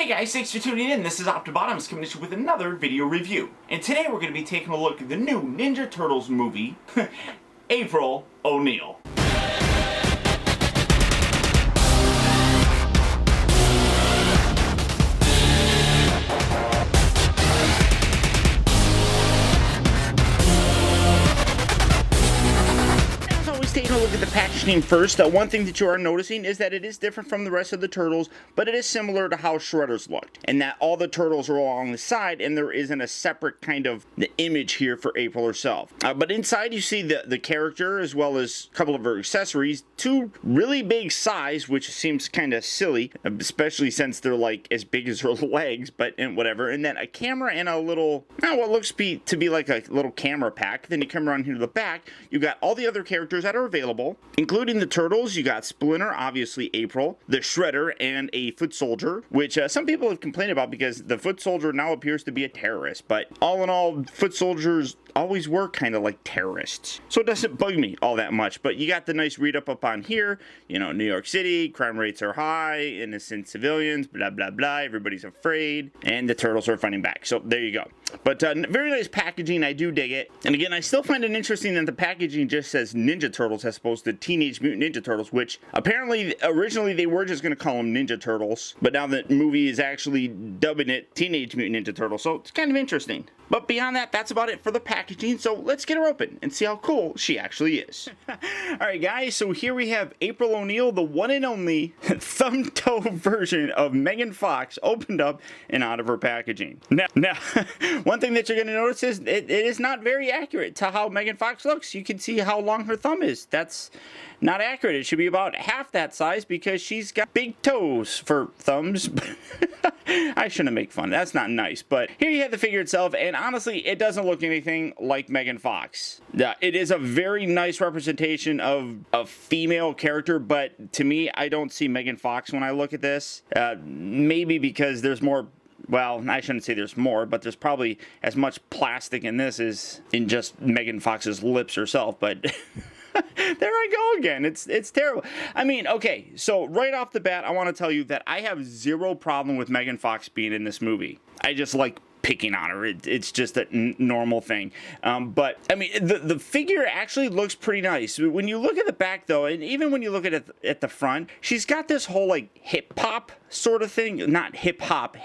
Hey guys, thanks for tuning in. This is Optibotimus coming at you with another video review. And today we're going to be taking a look at the new Ninja Turtles movie, April O'Neil. Taking a look at the packaging first, one thing that you are noticing is that it is different from the rest of the turtles, but it is similar to how Shredder's looked, and that all the turtles are along the side, and there isn't a separate kind of the image here for April herself. But inside you see the character as well as a couple of her accessories, two really big size, which seems kind of silly, especially since they're like as big as her legs, but whatever, and then a camera and a little, what looks to be like a little camera pack. Then you come around here to the back, you got all the other characters that are available, including the turtles. You got Splinter, obviously April, the Shredder, and a foot soldier, which some people have complained about because the foot soldier now appears to be a terrorist, but all in all, foot soldiers always were kind of like terrorists, so it doesn't bug me all that much. But you got the nice read up on here, you know, New York City, crime rates are high, innocent civilians, blah blah blah, everybody's afraid, and the turtles are fighting back. So there you go. But very nice packaging, I do dig it. And again, I still find it interesting that the packaging just says Ninja Turtles as opposed to Teenage Mutant Ninja Turtles, which apparently originally they were just going to call them Ninja Turtles, but now the movie is actually dubbing it Teenage Mutant Ninja Turtles, so it's kind of interesting. But beyond that, that's about it for the packaging, so let's get her open and see how cool she actually is. Alright guys, so here we have April O'Neil, the one and only thumb-toe version of Megan Fox, opened up and out of her packaging. Now one thing that you're going to notice is it is not very accurate to how Megan Fox looks. You can see how long her thumb is. That's not accurate. It should be about half that size because she's got big toes for thumbs. I shouldn't make fun. That's not nice. But here you have the figure itself, and honestly, it doesn't look anything like Megan Fox. It is a very nice representation of a female character, but to me, I don't see Megan Fox when I look at this. Maybe because there's more. Well, I shouldn't say there's more, but there's probably as much plastic in this as in just Megan Fox's lips herself, but there I go again. It's terrible. I mean, okay, so right off the bat, I want to tell you that I have zero problem with Megan Fox being in this movie. I just like picking on her. It's just a normal thing. But I mean, the figure actually looks pretty nice. When you look at the back though, and even when you look at it at the front, she's got this whole like hip hop sort of thing, not hip hop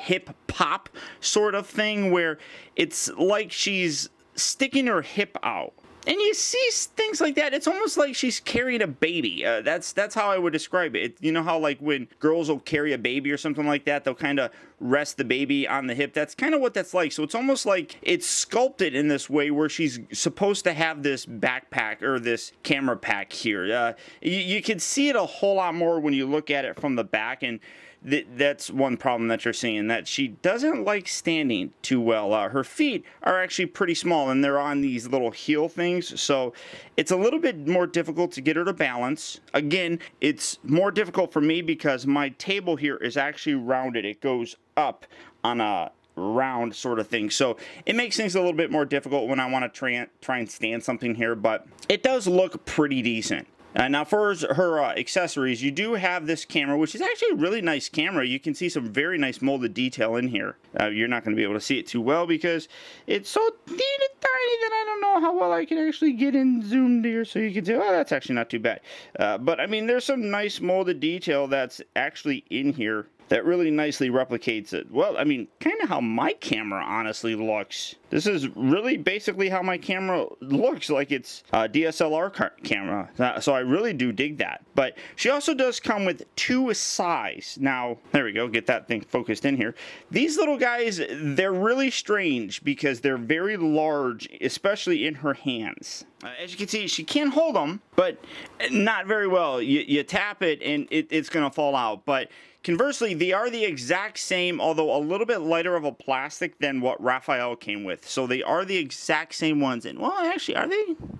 sort of thing, where it's like she's sticking her hip out. And you see things like that. It's almost like she's carrying a baby. That's how I would describe it. You know how like when girls will carry a baby or something like that, they'll kind of rest the baby on the hip. That's kind of what that's like. So it's almost like it's sculpted in this way where she's supposed to have this backpack or this camera pack here. You can see it a whole lot more when you look at it from the back, and that's one problem that you're seeing, that she doesn't like standing too well. Her feet are actually pretty small, and they're on these little heel things, so it's a little bit more difficult to get her to balance. Again, it's more difficult for me because my table here is actually rounded. It goes up on a round sort of thing, so it makes things a little bit more difficult when I want to try and stand something here, but it does look pretty decent. Now for her accessories, you do have this camera, which is actually a really nice camera. You can see some very nice molded detail in here. You're not going to be able to see it too well because it's so teeny tiny that I don't know how well I can actually get in zoomed here so you can see, oh, that's actually not too bad. But I mean, there's some nice molded detail that's actually in here that really nicely replicates it. Well, I mean, kind of how my camera honestly looks. This is really basically how my camera looks, like it's a DSLR camera. So I really do dig that. But she also does come with two size. Now, there we go, get that thing focused in here. These little guys, they're really strange because they're very large, especially in her hands. As you can see, she can hold them, but not very well. You tap it and it's going to fall out. But conversely, they are the exact same, although a little bit lighter of a plastic than what Raphael came with. So they are the exact same ones. And, well, actually, are they? I'm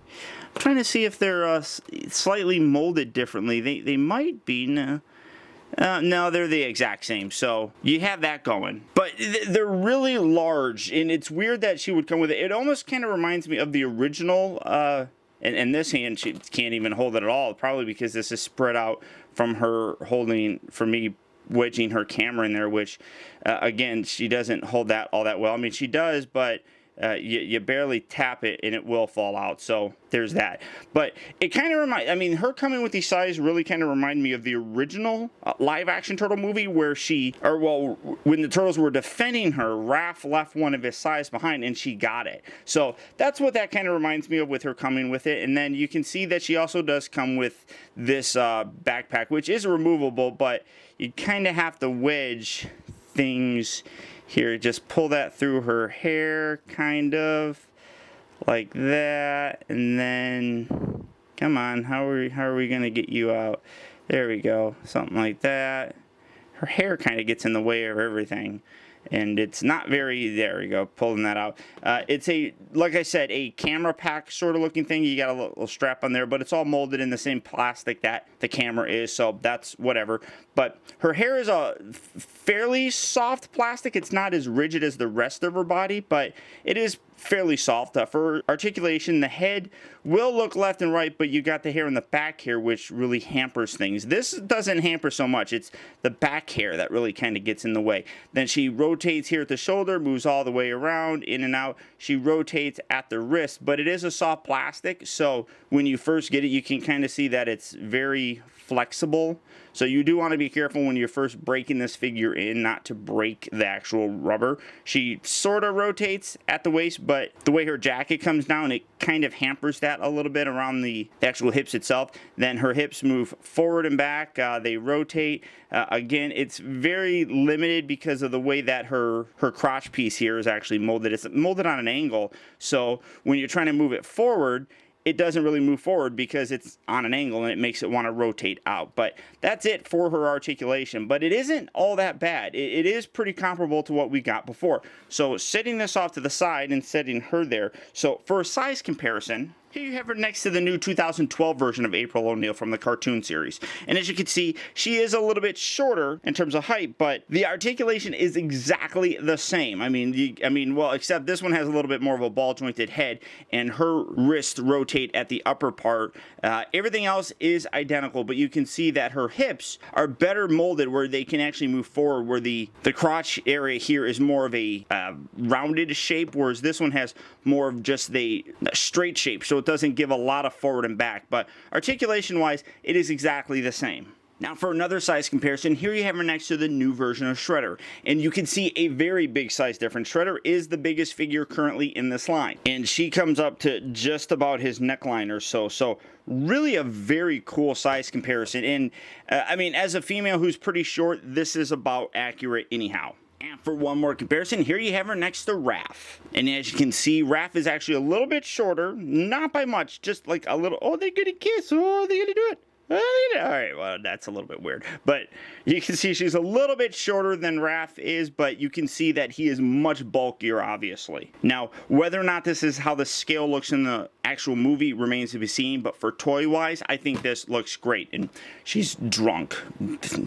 trying to see if they're slightly molded differently. They might be. No, they're the exact same. So you have that going. But they're really large, and it's weird that she would come with it. It almost kind of reminds me of the original. And this hand, she can't even hold it at all, probably because this is spread out from her holding, for me wedging her camera in there, which, again, she doesn't hold that all that well. I mean, she does, but you barely tap it and it will fall out. So there's that. But it kind of reminds, I mean, her coming with these size really kind of remind me of the original live action turtle movie where when the turtles were defending her, Raph left one of his size behind and she got it. So that's what that kind of reminds me of with her coming with it. And then you can see that she also does come with this backpack, which is removable, but you kind of have to wedge things here. Just pull that through her hair, kind of like that, and then come on, how are we gonna get you out? There we go, something like that. Her hair kind of gets in the way of everything, and it's not very, there we go, pulling that out. It's like I said, a camera pack sort of looking thing. You got a little strap on there, but it's all molded in the same plastic that the camera is, so that's whatever. But her hair is a fairly soft plastic. It's not as rigid as the rest of her body, but it is fairly soft. For articulation, the head will look left and right, but you got the hair in the back here, which really hampers things. This doesn't hamper so much. It's the back hair that really kind of gets in the way. Then she rotates here at the shoulder, moves all the way around, in and out. She rotates at the wrist, but it is a soft plastic, so when you first get it, you can kind of see that it's very flexible. So you do want to be careful when you're first breaking this figure in, not to break the actual rubber. She sort of rotates at the waist, but the way her jacket comes down, it kind of hampers that a little bit around the actual hips itself. Then her hips move forward and back. They rotate. Again, it's very limited because of the way that her crotch piece here is actually molded. It's molded on an angle, so when you're trying to move it forward, it doesn't really move forward because it's on an angle and it makes it want to rotate out. But that's it for her articulation. But it isn't all that bad. It is pretty comparable to what we got before. So setting this off to the side and setting her there. So for a size comparison, here you have her next to the new 2012 version of April O'Neil from the cartoon series. And as you can see, she is a little bit shorter in terms of height, but the articulation is exactly the same. I mean, well, except this one has a little bit more of a ball jointed head and her wrists rotate at the upper part. Everything else is identical, but you can see that her hips are better molded where they can actually move forward, where the crotch area here is more of a rounded shape, whereas this one has more of just the straight shape. So it doesn't give a lot of forward and back, but articulation wise, it is exactly the same. Now for another size comparison, here you have her next to the new version of Shredder, and you can see a very big size difference. Shredder is the biggest figure currently in this line, and she comes up to just about his neckline or so, so really a very cool size comparison. And I mean, as a female who's pretty short, this is about accurate anyhow. And for one more comparison, here you have her next to Raph. And as you can see, Raph is actually a little bit shorter, not by much, just like a little, oh, they're gonna kiss, oh, they're gonna do it. Alright, well, that's a little bit weird. But you can see she's a little bit shorter than Raph is, but you can see that he is much bulkier, obviously. Now, whether or not this is how the scale looks in the actual movie remains to be seen, but for toy-wise, I think this looks great. And she's drunk.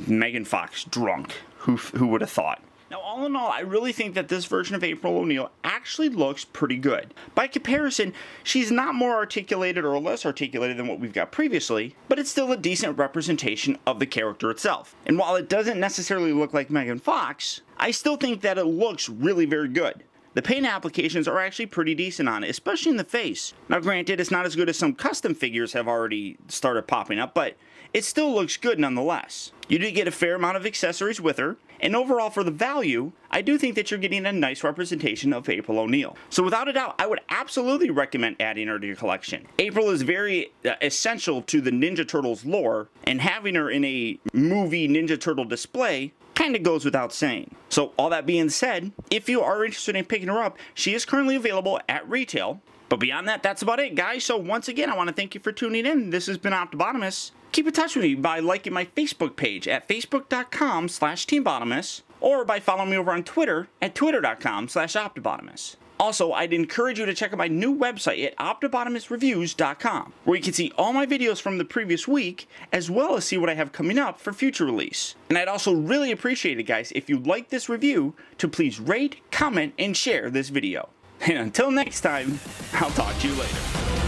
Megan Fox, drunk. Who would have thought? Now, all in all, I really think that this version of April O'Neil actually looks pretty good. By comparison, she's not more articulated or less articulated than what we've got previously, but it's still a decent representation of the character itself. And while it doesn't necessarily look like Megan Fox, I still think that it looks really very good. The paint applications are actually pretty decent on it, especially in the face. Now granted, it's not as good as some custom figures have already started popping up, but it still looks good nonetheless. You do get a fair amount of accessories with her, and overall for the value, I do think that you're getting a nice representation of April O'Neil. So without a doubt, I would absolutely recommend adding her to your collection. April is very essential to the Ninja Turtles lore, and having her in a movie Ninja Turtle display kind of goes without saying. So all that being said, if you are interested in picking her up, she is currently available at retail. But beyond that, that's about it, guys. So once again, I want to thank you for tuning in. This has been Optibotimus. Keep in touch with me by liking my Facebook page at facebook.com/TeamBotimus or by following me over on Twitter at twitter.com/Optibotimus. Also, I'd encourage you to check out my new website at optibotimusreviews.com, where you can see all my videos from the previous week, as well as see what I have coming up for future release. And I'd also really appreciate it, guys, if you like this review, to please rate, comment, and share this video. And until next time, I'll talk to you later.